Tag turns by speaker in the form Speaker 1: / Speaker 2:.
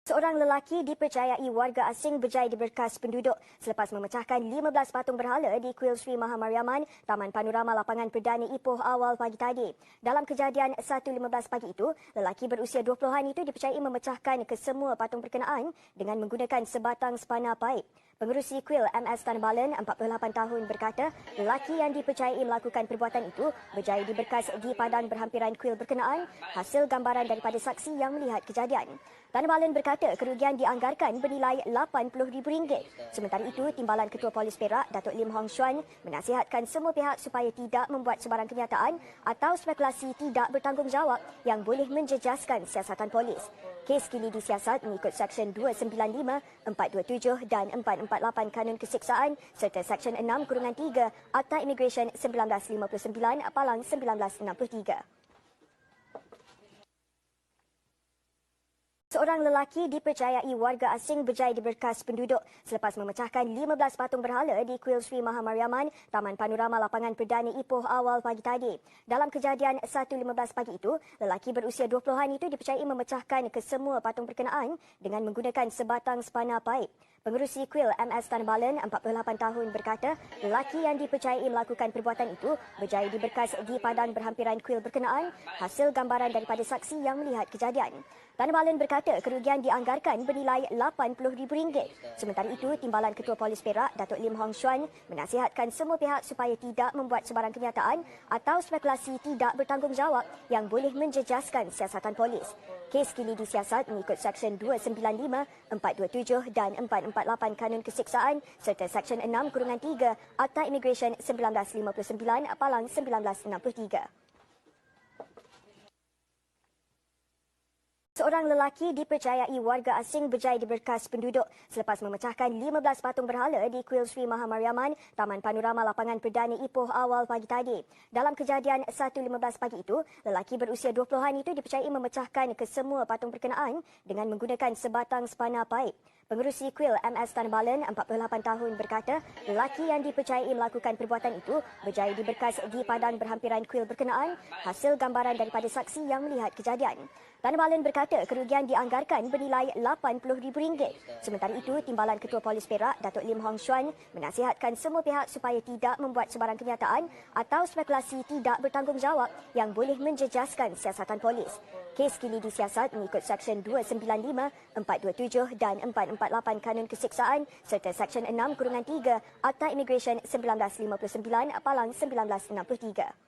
Speaker 1: Seorang lelaki dipercayai warga asing berjaya di berkas penduduk selepas memecahkan 15 patung berhala di Kuil Sri Mahamariaman, Taman Panorama Lapangan Perdana Ipoh awal pagi tadi. Dalam kejadian 1.15 pagi itu, lelaki berusia 20-an itu dipercayai memecahkan kesemua patung berkenaan dengan menggunakan sebatang spana paip. Pengerusi kuil MS Tan Balan, 48 tahun berkata, lelaki yang dipercayai melakukan perbuatan itu berjaya di berkas di padang berhampiran kuil berkenaan hasil gambaran daripada saksi yang melihat kejadian. Tan Balan berkata kerugian dianggarkan bernilai RM80,000. Sementara itu, Timbalan Ketua Polis Perak, Datuk Lim Hong Xuan, menasihatkan semua pihak supaya tidak membuat sebarang kenyataan atau spekulasi tidak bertanggungjawab yang boleh menjejaskan siasatan polis. Kes kini disiasat mengikut Seksyen 295, 427 dan 448 Kanun Keseksaan serta Seksyen 6-3 Akta Imigresen 1959 Palang 1963. Seorang lelaki dipercayai warga asing berjaya di berkas penduduk selepas memecahkan 15 patung berhala di Kuil Sri Mahamariaman, Taman Panorama Lapangan Perdana Ipoh awal pagi tadi. Dalam kejadian 1.15 pagi itu, lelaki berusia 20-an itu dipercayai memecahkan kesemua patung berkenaan dengan menggunakan sebatang spana paip. Pengerusi kuil MS Tan Balan, 48 tahun berkata, lelaki yang dipercayai melakukan perbuatan itu berjaya di berkas di padang berhampiran kuil berkenaan hasil gambaran daripada saksi yang melihat kejadian. Tan Balan berkata kerugian dianggarkan bernilai RM80,000. Sementara itu, Timbalan Ketua Polis Perak, Datuk Lim Hong Xuan, menasihatkan semua pihak supaya tidak membuat sebarang kenyataan atau spekulasi tidak bertanggungjawab yang boleh menjejaskan siasatan polis. Kes kini disiasat mengikut Seksyen 295, 427 dan 448 Kanun Keseksaan serta Seksyen 6-3 Akta Imigresen 1959 Palang 1963. Seorang lelaki dipercayai warga asing berjaya di berkas penduduk selepas memecahkan 15 patung berhala di Kuil Sri Mahamariaman, Taman Panorama Lapangan Perdana Ipoh awal pagi tadi. Dalam kejadian 1.15 pagi itu, lelaki berusia 20-an itu dipercayai memecahkan kesemua patung berkenaan dengan menggunakan sebatang spana paip. Pengerusi kuil MS Tan Balan, 48 tahun berkata, lelaki yang dipercayai melakukan perbuatan itu berjaya di berkas di padang berhampiran kuil berkenaan hasil gambaran daripada saksi yang melihat kejadian. Tan Balan berkata kerugian dianggarkan bernilai RM80,000. Sementara itu, Timbalan Ketua Polis Perak, Datuk Lim Hong Xuan, menasihatkan semua pihak supaya tidak membuat sebarang kenyataan atau spekulasi tidak bertanggungjawab yang boleh menjejaskan siasatan polis. Kes kini disiasat mengikut Seksyen 295, 427 dan 448 Kanun Keseksaan serta Seksyen 6-3 Akta Imigresen 1959 Palang 1963.